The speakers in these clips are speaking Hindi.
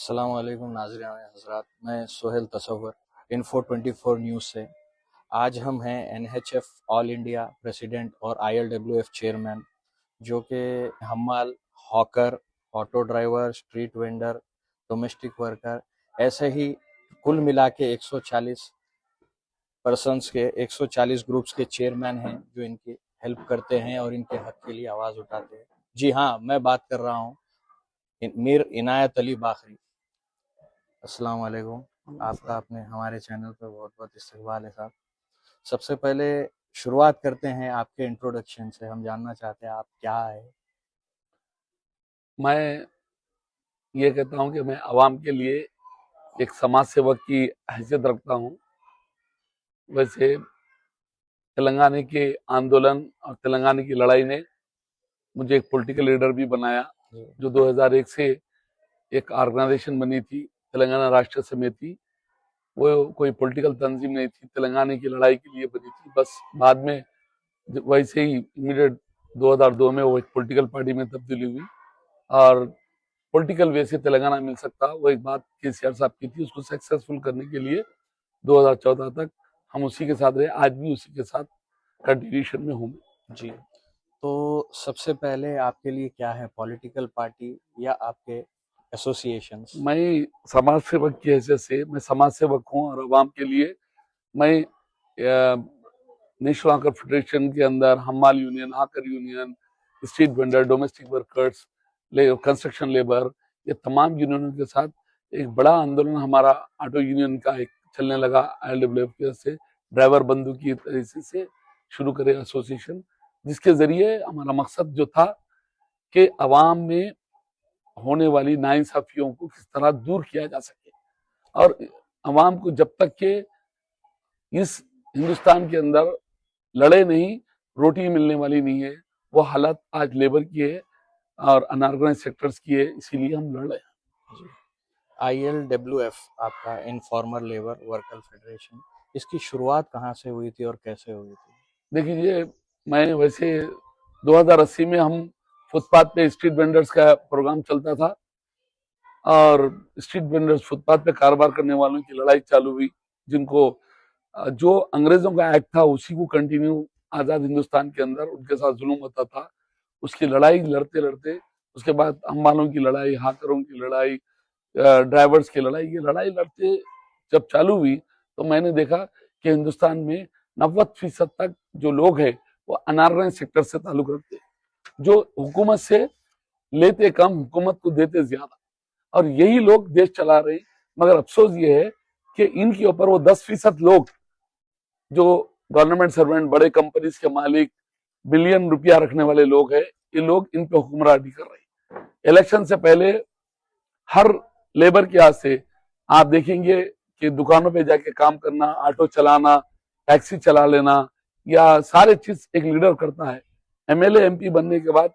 अस्सलाम वालेकुम नाज़रीन हज़रात, मैं सोहेल तसव्वुर इन्फो 24 न्यूज़ से। आज हम हैं एनएचएफ ऑल इंडिया प्रेसिडेंट और आईएलडब्ल्यूएफ चेयरमैन, जो कि हम्माल, hawker, auto driver, street vendor, domestic worker, ऐसे ही कुल मिला के 140 पर्सन्स के 140 ग्रुप्स के चेयरमैन हैं, जो इनकी हेल्प करते हैं और इनके हक के लिए आवाज़ उठाते हैं। जी हाँ, मैं बात कर रहा हूँ मीर इनायत अली बाखरी। अस्सलाम वालेकुम, आपका अपने हमारे चैनल पर बहुत बहुत इस्तकबाल है साहब। सबसे पहले शुरुआत करते हैं आपके इंट्रोडक्शन से। हम जानना चाहते हैं आप क्या है। मैं ये कहता हूँ कि मैं आवाम के लिए एक समाज सेवक की हैसियत रखता हूँ। वैसे तेलंगाना के आंदोलन और तेलंगाना की लड़ाई ने मुझे एक पॉलिटिकल लीडर भी बनाया। जो 2001 से एक ऑर्गेनाइजेशन बनी थी, तेलंगाना राष्ट्र समिति, वो कोई पॉलिटिकल तंजीम नहीं थी, तेलंगाना की लड़ाई के लिए बनी थी। बस बाद में वैसे ही इमीडिएट 2002 में वो एक पॉलिटिकल पार्टी में तब्दीली हुई और पॉलिटिकल वे से तेलंगाना मिल सकता, वो एक बात केसीआर साहब की थी। उसको सक्सेसफुल करने के लिए 2014 तक हम उसी के साथ रहे, आज भी उसी के साथ कंटिन्यूशन में हूँ। जी, तो सबसे पहले आपके लिए क्या है, पॉलिटिकल पार्टी या आपके एसोसिएशंस? मैं समाज सेवक की हैसियत से मैं समाज सेवक हूँ और आवाम के लिए मैं नेशनल हॉकर फेडरेशन के अंदर हम्माल union, hawker union, street vendor, domestic workers, construction labour, ये तमाम यूनियनों के साथ एक बड़ा आंदोलन हमारा ऑटो यूनियन का एक चलने लगा। आईएलडब्ल्यूएफ की से ड्राइवर बंधु की तरीके से शुरू करे एसोसिएशन, जिसके जरिए हमारा मकसद जो था कि अवाम में होने वाली नाइंसाफियों को किस तरह दूर किया जा सके। और अवाम को जब तक के इस हिंदुस्तान के अंदर लड़े नहीं, रोटी मिलने वाली नहीं है। वो हालत आज लेबर की है और अनऑर्गेनाइज सेक्टर्स की है, इसीलिए हम लड़ रहे हैं। आईएलडब्ल्यूएफ आपका इनफॉर्मल लेबर वर्कर फेडरेशन, इसकी शुरुआत कहाँ से हुई थी और कैसे हुई थी? देखिए, मैं वैसे 2080 में हम फुटपाथ पे स्ट्रीट वेंडर्स का प्रोग्राम चलता था और स्ट्रीट वेंडर्स फुटपाथ पे कारोबार करने वालों की लड़ाई चालू हुई, जिनको जो अंग्रेजों का एक्ट था उसी को कंटिन्यू आजाद हिंदुस्तान के अंदर उनके साथ जुल्म होता था। उसकी लड़ाई लड़ते लड़ते उसके बाद अम्बालों की लड़ाई, हाकरों की लड़ाई, ड्राइवर्स की लड़ाई, ये लड़ाई लड़ते जब चालू हुई तो मैंने देखा कि हिंदुस्तान में 90% तक जो लोग हैं वो अनऑर्गेनाइज सेक्टर से ताल्लुक रखते, जो हुकूमत से लेते कम, हुकूमत को देते ज्यादा, और यही लोग देश चला रहे। मगर अफसोस ये है कि इनके ऊपर वो 10% लोग जो गवर्नमेंट सर्वेंट, बड़े कंपनीज के मालिक, बिलियन रुपया रखने वाले लोग हैं, ये लोग इन पे हुक्मरानी कर रहे हैं। इलेक्शन से पहले हर लेबर के हाथ से आप देखेंगे कि दुकानों पे जाके काम करना, ऑटो चलाना, टैक्सी चला लेना, या सारे चीज एक लीडर करता है। एमएलए एमपी बनने के बाद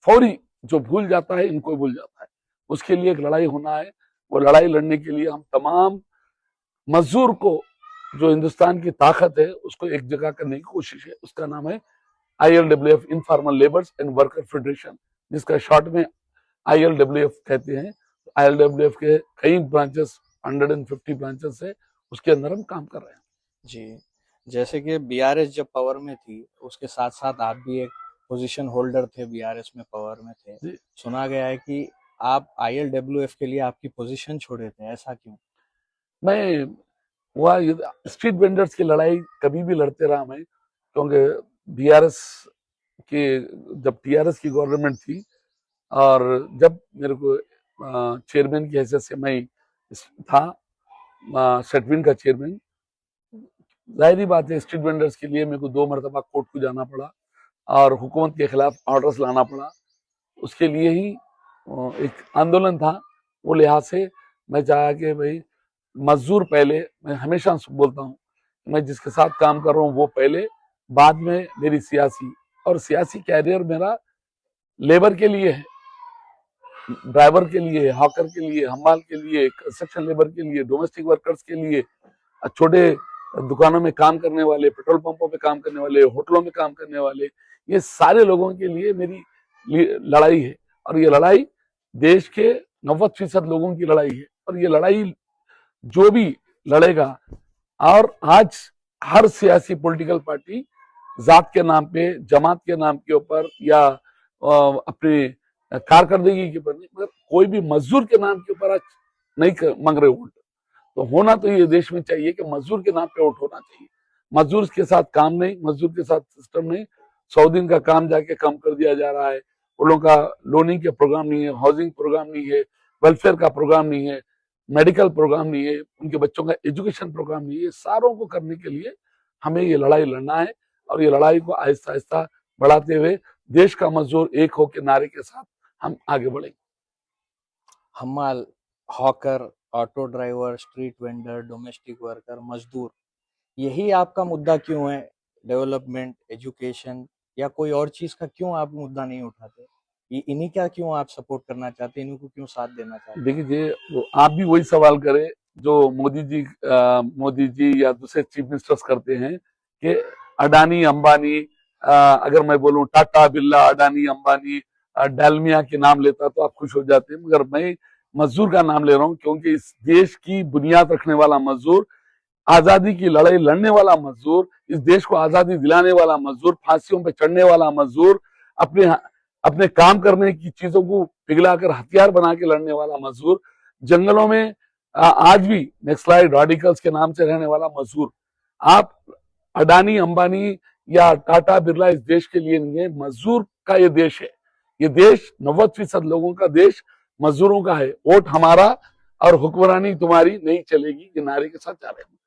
फौरी जो भूल जाता है, इनको भूल जाता है। उसके लिए एक लड़ाई होना है। वो लड़ाई लड़ने के लिए हम तमाम मजदूर को, जो हिंदुस्तान की ताकत है, उसको एक जगह करने की कोशिश है। उसका नाम है ILWF, informal labours and worker federation, जिसका शॉर्ट में आईएलडब्ल्यूएफ कहते हैं। आईएलडब्ल्यूएफ के कई ब्रांचेस, 150 ब्रांचेस है, उसके अंदर हम काम कर रहे हैं। जी, जैसे कि बीआरएस जब पावर में थी, उसके साथ साथ आप भी एक पोजीशन होल्डर थे, बीआरएस में पावर में थे। सुना गया है कि आप आईएलडब्ल्यूएफ के लिए आपकी पोजीशन छोड़े थे, ऐसा क्यों? मैं वह स्ट्रीट वेंडर्स की लड़ाई कभी भी लड़ते रहा मैं, क्योंकि बीआरएस के, जब टीआरएस की गवर्नमेंट थी और जब मेरे को चेयरमैन की हैसियत से मैं था, सेटविन का चेयरमैन, जाहिर ही बात है स्ट्रीट वेंडर्स के लिए मेरे को 2 मरतबा कोर्ट को जाना पड़ा और हुकूमत के खिलाफ ऑर्डर्स लाना पड़ा। उसके लिए ही एक आंदोलन था। वो लिहाज से मैं चाहा कि भाई मजदूर पहले, मैं हमेशा बोलता हूँ, मैं जिसके साथ काम कर रहा हूँ वो पहले, बाद में मेरी सियासी, और सियासी कैरियर मेरा लेबर के लिए है, ड्राइवर के लिए, हॉकर के लिए, हमाल के लिए, कंस्ट्रक्शन लेबर के लिए, डोमेस्टिक वर्कर्स के लिए, छोटे दुकानों में काम करने वाले, पेट्रोल पंपों पे काम करने वाले, होटलों में काम करने वाले, ये सारे लोगों के लिए मेरी लड़ाई है। और ये लड़ाई देश के 90% लोगों की लड़ाई है, और ये लड़ाई जो भी लड़ेगा, और आज हर सियासी पॉलिटिकल पार्टी जात के नाम पे, जमात के नाम के ऊपर, या अपने कारकर्दगी के ऊपर नहीं, मगर कोई भी मजदूर के नाम के ऊपर आज नहीं मांग रहे वोट। तो होना तो ये देश में चाहिए कि मजदूर के नाम पे वोट होना चाहिए। मजदूर के साथ काम नहीं, मजदूर के साथ सिस्टम नहीं। 100 दिन का काम जाके कम कर दिया जा रहा है। उन लोगों का लोनिंग के प्रोग्राम नहीं है, हाउसिंग प्रोग्राम नहीं है, वेलफेयर का प्रोग्राम नहीं है, मेडिकल प्रोग्राम नहीं है, उनके बच्चों का एजुकेशन प्रोग्राम नहीं है। सारों को करने के लिए हमें ये लड़ाई लड़ना है, और ये लड़ाई को आहिस्ता आहिस्ता बढ़ाते हुए देश का मजदूर एक होकर नारे के साथ हम आगे बढ़ेंगे। हमाल, hawker, auto driver, street vendor, domestic worker, मजदूर, यही आपका मुद्दा क्यों है? डेवलपमेंट, एजुकेशन या कोई और चीज का क्यों आप मुद्दा नहीं उठाते? इन्हीं का क्यों आप सपोर्ट करना चाहते हैं? इन्हीं को क्यों साथ देना चाहते हैं? देखिए, आप भी वही सवाल करें जो मोदी जी या दूसरे चीफ मिनिस्टर्स करते हैं कि अडानी, अंबानी, अगर मैं बोलूं टाटा, बिरला, अडानी, अंबानी, डालमिया के नाम लेता तो आप खुश हो जाते हैं, मगर मैं मजदूर का नाम ले रहा हूं, क्योंकि इस देश की बुनियाद रखने वाला मजदूर, आजादी की लड़ाई लड़ने वाला मजदूर, इस देश को आजादी दिलाने वाला मजदूर, फांसियों पे चढ़ने वाला मजदूर, अपने अपने काम करने की चीजों को पिघलाकर हथियार बना के लड़ने वाला मजदूर, जंगलों में आज भी नक्सलाइट रेडिकल्स के नाम से रहने वाला मजदूर, आप अडानी, अंबानी या टाटा, बिरला इस देश के लिए नहीं है। मजदूर का ये देश है। ये देश 90% लोगों का देश मजदूरों का है। वोट हमारा और हुक्मरानी तुम्हारी नहीं चलेगी, ये नारे के साथ जा रहे हैं।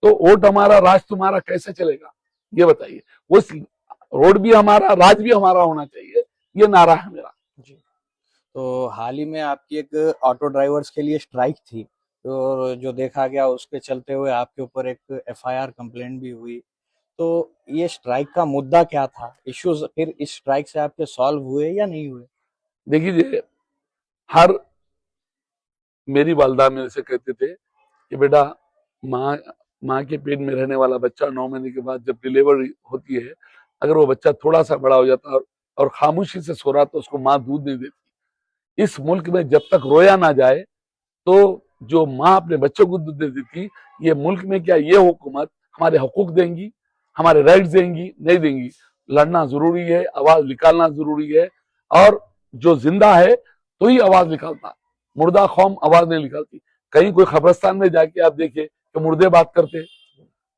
तो वोट हमारा, राज तुम्हारा कैसे चलेगा, ये बताइए। उस रोड भी हमारा, राज भी हमारा होना चाहिए, ये नारा है मेरा जी। तो हाल ही में आपकी एक ऑटो ड्राइवर्स के लिए स्ट्राइक थी, तो जो देखा गया उसके चलते हुए आपके ऊपर एक एफआईआर कंप्लेंट भी हुई। तो ये स्ट्राइक का मुद्दा क्या था? इश्यूज फिर इस स्ट्राइक से आपके सॉल्व हुए या नहीं हुए? देखिए, हर मेरी वालदा मेरे से कहते थे कि बेटा, माँ माँ के पेट में रहने वाला बच्चा 9 महीने के बाद जब डिलीवरी होती है, अगर वो बच्चा थोड़ा सा बड़ा हो जाता है और खामोशी से सो रहा, तो उसको माँ दूध नहीं देती। इस मुल्क में जब तक रोया ना जाए, तो जो माँ अपने बच्चों को दूध देती थी, ये मुल्क में क्या ये हुकूमत हमारे हकूक देंगी, हमारे राइट्स देंगी? नहीं देंगी। लड़ना जरूरी है, आवाज निकालना जरूरी है, और जो जिंदा है तो ही आवाज निकालता, मुर्दा कौम आवाज नहीं निकालती। कहीं कोई खबरस्तान में जाके आप देखिए कि मुर्दे बात करते,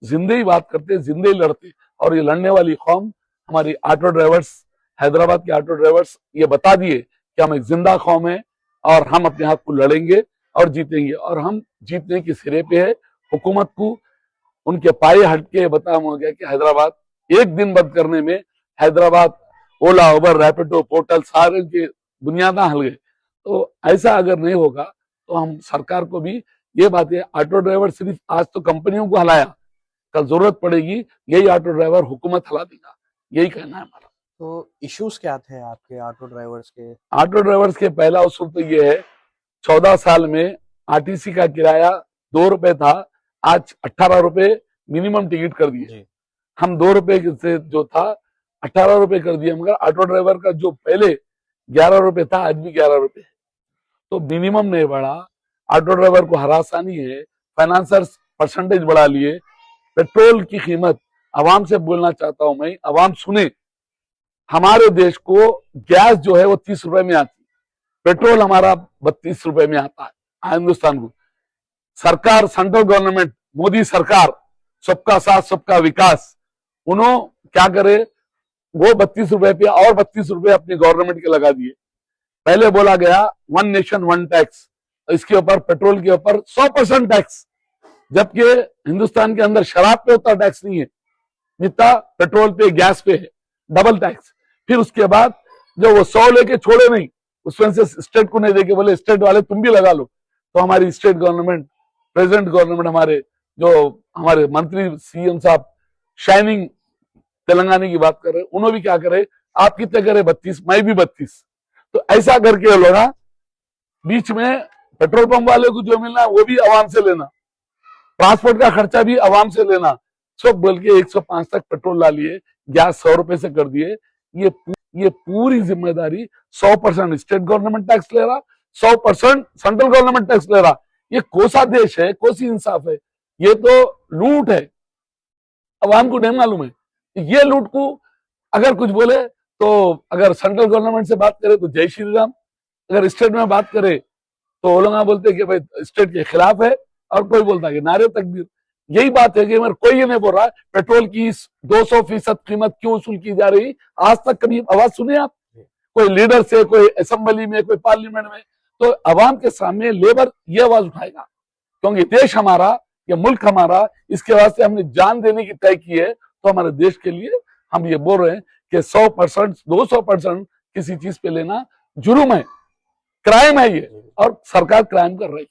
जिंदे ही बात करते, जिंदे ही लड़ते। और ये लड़ने वाली कौम हमारी ऑटो ड्राइवर्स, हैदराबाद के ऑटो ड्राइवर्स ये बता दिए कि हम एक जिंदा कौम है, और हम अपने हक को लड़ेंगे और जीतेंगे, और हम जीतने के सिरे पे है। हुकूमत को उनके पाए हटके बता हो गया कि हैदराबाद एक दिन बंद करने में, हैदराबाद ओला, उबर, रैपिडो, पोर्टल सारे के बुनियादा हल गए। तो ऐसा अगर नहीं होगा तो हम सरकार को भी ये बातें, ऑटो ड्राइवर सिर्फ आज तो कंपनियों को हलाया, कल जरूरत पड़ेगी यही ऑटो ड्राइवर हुकूमत हला देगा, यही कहना है हमारा। तो इश्यूज क्या थे आपके ऑटो ड्राइवर्स के? ऑटो ड्राइवर्स के पहला उसूल तो ये है, 14 साल में आरटीसी का किराया 2 रुपए था, आज 18 रुपए मिनिमम टिकट कर दिए। हम 2 रुपए से जो था 18 रुपए कर दिए, मगर ऑटो ड्राइवर का जो पहले 11 रुपए था, आज भी 11 रुपए है। तो मिनिमम नहीं बढ़ा, ऑटो ड्राइवर को हरासानी है, फाइनेंसर्स परसेंटेज बढ़ा लिए। पेट्रोल की कीमत, आवाम से बोलना चाहता हूं मैं, आवाम सुने, हमारे देश को गैस जो है वो 30 रुपए में आती, पेट्रोल हमारा 32 रुपए में आता है हिंदुस्तान को। सरकार, सेंट्रल गवर्नमेंट, मोदी सरकार, सबका साथ सबका विकास, उन्होंने क्या करे, वो 32 रुपए पे और 32 रुपए अपनी गवर्नमेंट के लगा दिए। पहले बोला गया 1 नेशन 1 टैक्स, इसके ऊपर पेट्रोल के ऊपर 100% टैक्स, जबकि हिंदुस्तान के अंदर शराब पे उतना टैक्स नहीं है जितना पेट्रोल पे, गैस पे है, डबल टैक्स। फिर उसके बाद जो वो 100 लेके छोड़े नहीं, उसमें से स्टेट को नहीं देके बोले स्टेट वाले तुम भी लगा लो। तो हमारी स्टेट गवर्नमेंट, प्रेजेंट गवर्नमेंट, हमारे मंत्री सीएम साहब शाइनिंग तेलंगाना की बात कर रहे, उन्होंने भी क्या करे, आप कितने करे 32, मैं भी 32। तो ऐसा करके लोग बीच में पेट्रोल पंप वाले को जो मिलना वो भी आवाम से लेना, ट्रांसपोर्ट का खर्चा भी आवाम से लेना, सब बोल के 105 तक पेट्रोल ला लिए, गैस 100 रुपए से कर दिए। ये पूरी जिम्मेदारी 100% स्टेट गवर्नमेंट टैक्स ले रहा, 100% सेंट्रल गवर्नमेंट टैक्स ले रहा। ये कौन सा देश है, कौन सी इंसाफ है? ये तो लूट है। अवाम को नहीं मालूम है ये लूट को। अगर कुछ बोले तो अगर सेंट्रल गवर्नमेंट से बात करे तो जय श्री राम, अगर स्टेट में बात करे तो वो लोग बोलते हैं कि भाई स्टेट के खिलाफ है, और कोई बोलता है कि नारे तकबीर। यही बात है कि मेरे कोई ये नहीं बोल रहा पेट्रोल की 200% कीमत क्यों वसूल की जा रही। आज तक कभी आवाज सुने आप कोई लीडर से, कोई असेंबली में, कोई पार्लियामेंट में? तो अवाम के सामने लेबर ये आवाज उठाएगा, क्योंकि देश हमारा, ये मुल्क हमारा, इसके वास्ते हमने जान देने की तय की है। तो हमारे देश के लिए हम ये बोल रहे हैं कि 100% 200% किसी चीज पे लेना जुर्म है, क्राइम है ये, और सरकार क्राइम कर रही है।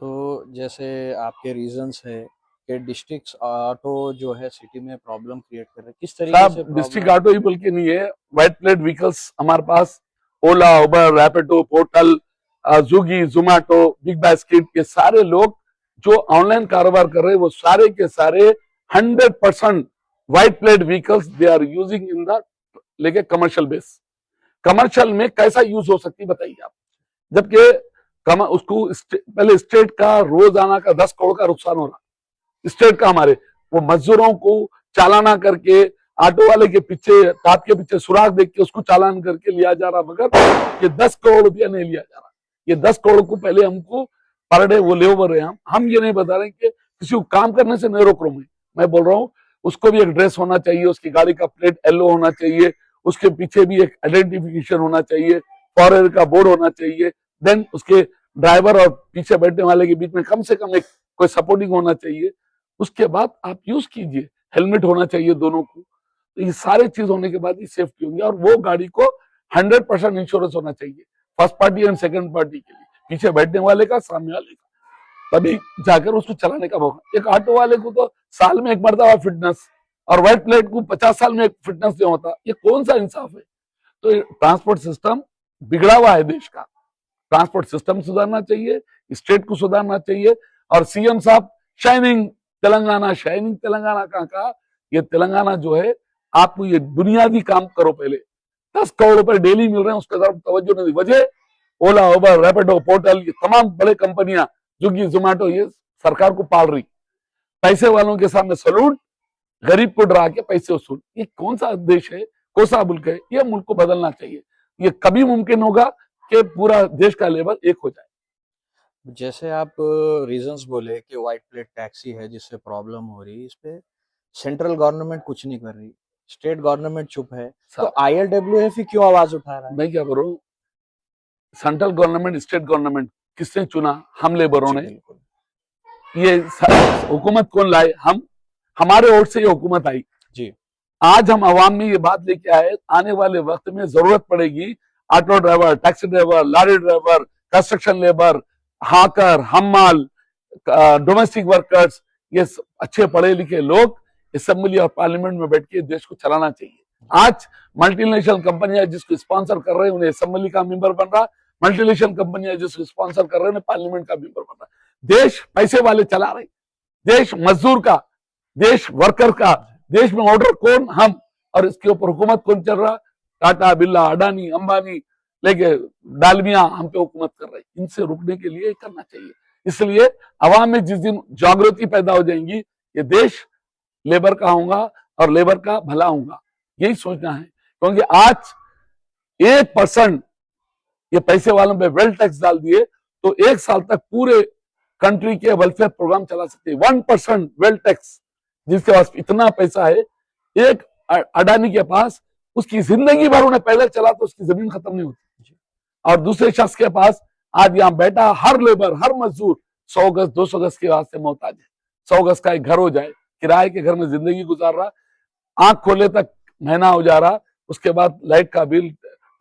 तो जैसे आपके रीजंस है कि डिस्ट्रिक्ट ऑटो जो है सिटी में प्रॉब्लम क्रिएट कर रहे हैं, किस तरीके से डिस्ट्रिक्ट प्रॉब्लम? ऑटो ही बोल के नहीं है, व्हाइट प्लेट व्हीकल्स हमारे पास Ola, Uber, Rapido, portal, Swiggy, Zomato, BigBasket, ये सारे लोग जो ऑनलाइन कारोबार कर रहे हैं वो सारे के सारे 100% white plate vehicles they are using in the लेके कमर्शियल बेस। कमर्शियल में कैसा यूज हो सकती बताइए आप? जबकि उसको पहले स्टेट का रोजाना का 10 करोड़ का नुकसान हो रहा, स्टेट का हमारे वो मजदूरों को चालाना करके, ऑटो वाले के पीछे, ताप के पीछे सुराग देख के उसको चालान करके लिया जा रहा, मगर ये 10 करोड़ रुपया नहीं लिया जा रहा। ये 10 करोड़ को पहले हमको पर डे वो ले ओवर रहे। हम ये नहीं बता रहे कि किसी को काम करने से नहीं रोक रहा हूं मैं बोल रहा हूँ उसको भी एक ड्रेस होना चाहिए, उसकी गाड़ी का प्लेट येलो होना चाहिए, उसके पीछे भी एक आइडेंटिफिकेशन होना चाहिए, फॉरेनर का बोर्ड होना चाहिए, देन उसके ड्राइवर और पीछे बैठने वाले के बीच में कम से कम एक कोई सपोर्टिंग होना चाहिए। उसके बाद आप यूज कीजिए, हेलमेट होना चाहिए दोनों को। तो ये सारे चीज होने के बाद ही सेफ्टी होंगी, और वो गाड़ी को 100% इंश्योरेंस होना चाहिए, first party and second party के लिए, पीछे बैठने वाले का, सामने वाले का, तभी जाकर उसको चलाने का मौका। एक ऑटो वाले को तो साल में एक मरतबा फिटनेस, और व्हाइट प्लेट को 50 साल में एक फिटनेस नहीं होता। ये कौन सा इंसाफ है? तो ट्रांसपोर्ट सिस्टम बिगड़ा हुआ है देश का। ट्रांसपोर्ट सिस्टम सुधारना चाहिए, स्टेट को सुधारना चाहिए। और सीएम साहब शाइनिंग तेलंगाना, शाइनिंग तेलंगाना कहा? ये तेलंगाना जो है, आप ये बुनियादी काम करो पहले। 10 करोड़ रुपए डेली मिल रहे हैं, उसके तरफ तवज्जो नहीं दी। वजह ओला, उबर, रैपिडो, पोर्टल, ये तमाम बड़े कंपनियां, स्विगी, जोमैटो, ये सरकार को पाल रही। पैसे वालों के सामने सलूट, गरीब को डरा के पैसे वसूल। ये कौन सा देश है, कौन सा मुल्क है? ये मुल्क को बदलना चाहिए। ये कभी मुमकिन होगा कि पूरा देश का लेवल एक हो जाए। जैसे आप रीजंस बोले कि व्हाइट प्लेट टैक्सी है जिससे प्रॉब्लम हो रही है, इस पे सेंट्रल गवर्नमेंट कुछ नहीं कर रही, स्टेट गवर्नमेंट चुप है, तो आईएलडब्ल्यूएफ ही क्यों आवाज उठा रहा है? मैं क्या करूं, सेंट्रल गवर्नमेंट, स्टेट गवर्नमेंट किसने चुना? हम लेबरों जी ने। बिल्कुल। ये हुकूमत कौन लाए? हम, हमारे वोट से ये हुकूमत आई। जी। आज हम अवाम में ये बात लेके आए, आने वाले वक्त में जरूरत पड़ेगी auto driver, taxi driver, lorry driver, construction labour, hawker, हमाल, डोमेस्टिक वर्कर्स, ये अच्छे पढ़े लिखे लोग असेंबली और पार्लियामेंट में बैठ के देश को चलाना चाहिए। आज मल्टीनेशनल कंपनियां जिसको स्पॉन्सर कर रहे हैं उन्हें असेंबली का मेंबर बन रहा, मल्टीनेशनल कंपनियां जिसको स्पॉन्सर कर रहे हैं उन्हें पार्लियामेंट का मेंबर बन रहा। देश पैसे वाले चला रहे, देश मजदूर का, देश वर्कर का, देश में ऑर्डर कौन? हम। और इसके ऊपर हुकूमत कौन चल रहा? टाटा, बिरला, अडानी, अंबानी लेके डालमिया हम पे हुकूमत कर रही। इनसे रुकने के लिए करना चाहिए। इसलिए अवाम में जिस दिन जागृति पैदा हो जाएंगी, ये देश लेबर का होगा और लेबर का भला होगा, यही सोचना है। क्योंकि आज 1% ये पैसे वालों पे वेल्थ टैक्स डाल दिए तो 1 साल तक पूरे कंट्री के वेलफेयर प्रोग्राम चला सकते हैं। 1% वेल्थ टैक्स, जिसके पास इतना पैसा है, एक अडानी के पास, उसकी जिंदगी भर उन्हें पैदल चला तो उसकी जमीन खत्म नहीं होती। और दूसरे शख्स के पास आज यहाँ बैठा हर लेबर, हर मजदूर 100 गज 200 गज के वास्ते मोहताज है। 100 गज का एक घर हो जाए, किराए के घर में जिंदगी गुजार रहा, आंख खोले तक महीना हो जा रहा, उसके बाद लाइट का bill,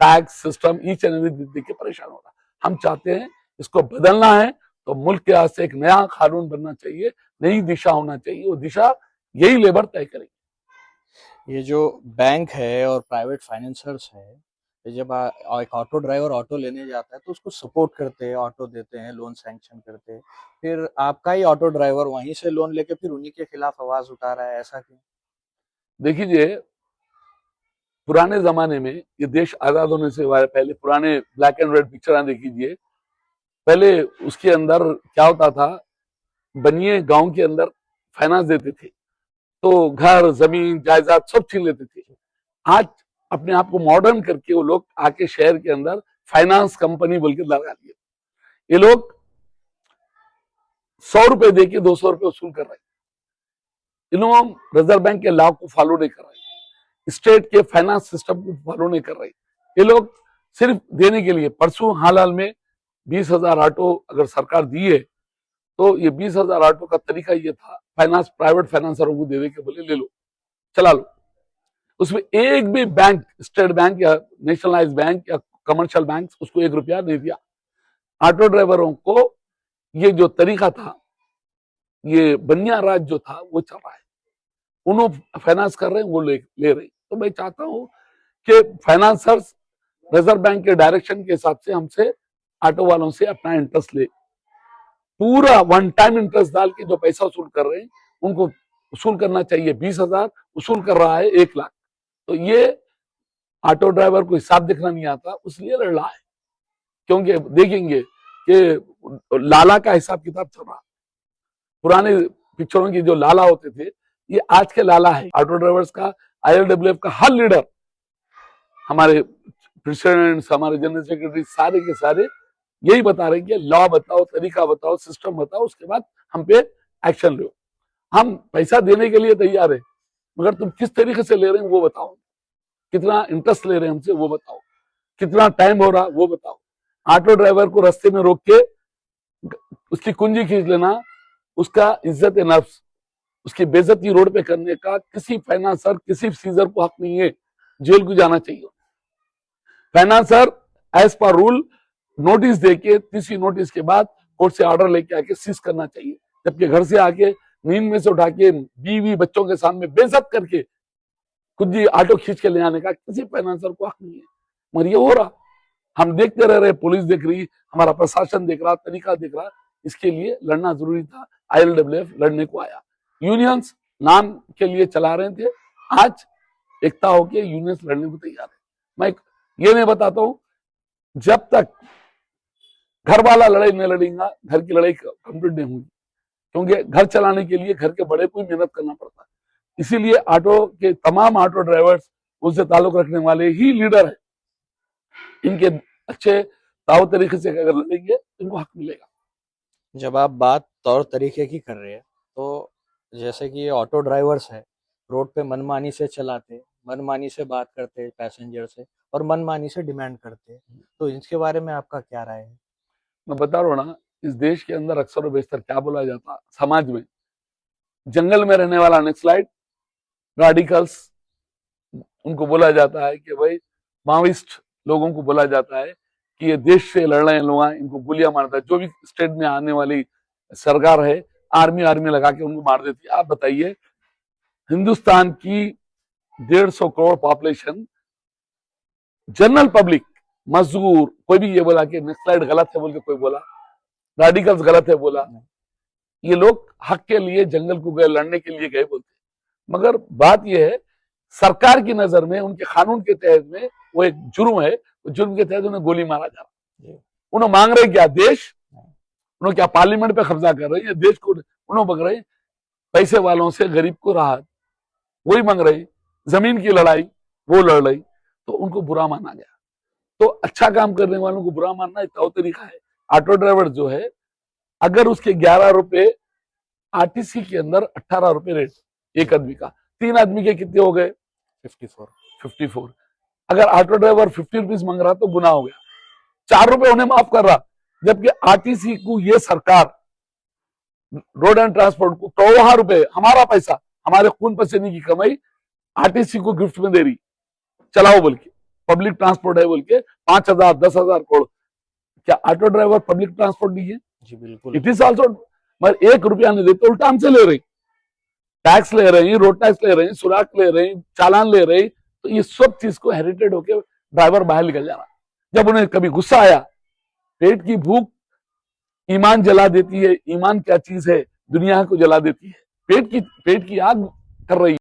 tax system, each and everything देख के परेशान हो रहा। हम चाहते हैं इसको बदलना है तो मुल्क के वास्ते एक नया कानून बनना चाहिए, नई दिशा होना चाहिए। वो दिशा यही लेबर तय करेगी। ये जो बैंक है और प्राइवेट फाइनेंसर्स है, ये जब एक ऑटो ड्राइवर ऑटो लेने जाता है तो उसको सपोर्ट करते हैं, ऑटो देते हैं, लोन सैंक्शन करते हैं, फिर आपका ही ऑटो ड्राइवर वहीं से लोन लेके फिर उन्हीं के खिलाफ आवाज उठा रहा है, ऐसा क्यों? देखिए, पुराने जमाने में, ये देश आजाद होने से पहले पुराने ब्लैक एंड रेड पिक्चर देख लीजिए, पहले उसके अंदर क्या होता था, बनिए गांव के अंदर फाइनेंस देते थे, तो घर जमीन जायदाद सब छीन लेते थे। आज अपने आप को मॉडर्न करके वो लोग आके शहर के अंदर फाइनेंस कंपनी बोल के लगा दिए। ये लोग 100 रुपए दे के 200 रुपए वसूल कर रहे हैं। इन लोग रिजर्व बैंक के लॉ को फॉलो नहीं कर रहे, स्टेट के फाइनेंस सिस्टम को फॉलो नहीं कर रहे। ये लोग सिर्फ देने के लिए, परसों हाल में 20,000 ऑटो अगर सरकार दी है, तो ये 20,000 ऑटो का तरीका ये था, फाइनेंस प्राइवेट फाइनेंसरों को दे के बोले ले लो चला लो। उसमें एक भी बैंक, स्टेट बैंक या नेशनलाइज बैंक या कमर्शियल बैंक, उसको 1 रुपया नहीं दिया। ऑटो ड्राइवरों को ये जो तरीका था, ये बनिया राज जो था वो चल रहा है, उन्होंने फाइनेंस कर रहे हैं, वो ले रहे। तो मैं चाहता हूं कि फाइनेंसर्स रिजर्व बैंक के डायरेक्शन के हिसाब से हमसे ऑटो वालों से अपना इंटरेस्ट ले, पूरा वन टाइम इंटरेस्ट डाल के जो पैसा वसूल कर रहे हैं उनको वसूल करना चाहिए। 20,000 वसूल कर रहा है 1 लाख, तो ये ऑटो ड्राइवर को हिसाब देखना नहीं आता, इसलिए लड़ रहा है। क्योंकि देखेंगे कि लाला का हिसाब किताब चल रहा, पुराने पिक्चरों की जो लाला होते थे, ये आज के लाला है। ऑटो ड्राइवर्स का, ILWF का हर लीडर, हमारे प्रेसिडेंट्स, हमारे जनरल सेक्रेटरी, सारे के सारे यही बता रहे हैं कि लॉ बताओ, तरीका बताओ, सिस्टम बताओ, उसके बाद हम पे एक्शन लो। हम पैसा देने के लिए तैयार है, मगर तुम किस तरीके से ले रहे हैं वो बताओ, कितना इंटरेस्ट ले रहे हैं हमसे वो बताओ, कितना टाइम हो रहा वो बताओ। ऑटो ड्राइवर को रास्ते में रोक के उसकी कुंजी खींच लेना, उसका इज्जत नफ्स, उसकी बेइज्जती रोड पे करने का किसी फाइनेंसर, किसी सीजर को हक नहीं है, जेल को जाना चाहिए। Financer as per rule notice देके, तीसरी नोटिस के बाद कोर्ट से ऑर्डर लेके आके सीज करना चाहिए, जबकि घर से आके नींद में से उठा के बीवी बच्चों के सामने बेइज्जत करके कुंजी ऑटो खींच के ले आने का किसी फाइनेंसर को हक नहीं है। मगर ये हो रहा, हम देखते रह रहे, पुलिस देख रही, हमारा प्रशासन देख रहा, तरीका देख रहा, इसके लिए लड़ना जरूरी था। ILWF लड़ने को आया, यूनियंस नाम के लिए चला रहे थे, आज एकता होके यूनियंस लड़ने को तैयार है। मैं ये नहीं बताता हूं, जब तक घर वाला लड़ाई नहीं लड़ेगा, घर की लड़ाई कंप्लीट नहीं होगी, क्योंकि घर चलाने के लिए घर के बड़े को मेहनत करना पड़ता है। इसीलिए ऑटो के तमाम ऑटो ड्राइवर्स, उनसे ताल्लुक रखने वाले ही लीडर है, इनके अच्छे ताव तरीके से अगर लड़ेंगे इनको हक मिलेगा। जब आप बात तौर तरीके की कर रहे हैं, तो जैसे कि ये ऑटो ड्राइवर्स है, रोड पे मनमानी से चलाते, मनमानी से बात करते पैसेंजर से, और मनमानी से डिमांड करते, तो इसके बारे में आपका क्या राय है? मैं बता रहा हूँ ना, इस देश के अंदर अक्सर बेशतर क्या बोला जाता, समाज में जंगल में रहने वाला नक्सलाइट, राडिकल्स, उनको बोला जाता है कि भाई माओइस्ट लोगों को बोला जाता है कि ये देश से लड़ रहे हैं लोग, इनको गोलियां मारता है। जो भी स्टेट में आने वाली सरकार है, आर्मी लगा के उनको मार देती है। आप बताइए, हिंदुस्तान की 150 करोड़ पॉपुलेशन, जनरल पब्लिक, मजदूर, कोई भी ये बोला कि नक्सलाइट गलत है बोल के कोई बोला, रेडिकल्स गलत है बोला, ये लोग हक के लिए जंगल को गए, लड़ने के लिए गए बोलते। मगर बात यह है, सरकार की नजर में, उनके कानून के तहत में वो एक जुर्म है, जुर्म के तहत उन्हें गोली मारा जा रहा। उन्हें मांग रहे क्या देश, उन्होंने क्या पार्लियामेंट पे कब्जा कर रहे हैं देश को, उन्होंने मांग रहे पैसे वालों से गरीब को राहत, वही मांग रहे। जमीन की लड़ाई वो लड़ रही, तो उनको बुरा माना गया। तो अच्छा काम करने वालों को बुरा मानना एक तरीका है। ऑटो ड्राइवर जो है, अगर उसके 11 रुपए, RTC के अंदर 18 रुपए रेट एक आदमी का, 3 आदमी के कितने हो गए? 54। अगर ऑटो ड्राइवर 50 रुपीज मांग रहा तो गुना हो गया, 4 रुपए उन्हें माफ कर रहा, जबकि RTC को ये सरकार, रोड एंड ट्रांसपोर्ट को 14 रुपए, हमारा पैसा, हमारे खून पसीने की कमाई RTC को गिफ्ट में दे रही, चलाओ बोल के, पब्लिक ट्रांसपोर्ट है बोल के 5,000 10,000 करोड़। क्या ऑटो ड्राइवर पब्लिक ट्रांसपोर्ट नहीं है? जी बिल्कुल। इट इज ऑल्सो, मगर 1 रुपया नहीं देते, उल्टा हमसे ले रही, टैक्स ले रही, रोड टैक्स ले रही, सुराख ले रही, चालान ले रही। तो ये सब चीज को हेरिटेड होके ड्राइवर बाहर निकल जा रहा। जब उन्हें कभी गुस्सा आया, पेट की भूख ईमान जला देती है। ईमान क्या चीज है? दुनिया को जला देती है। पेट की आग कर रही है।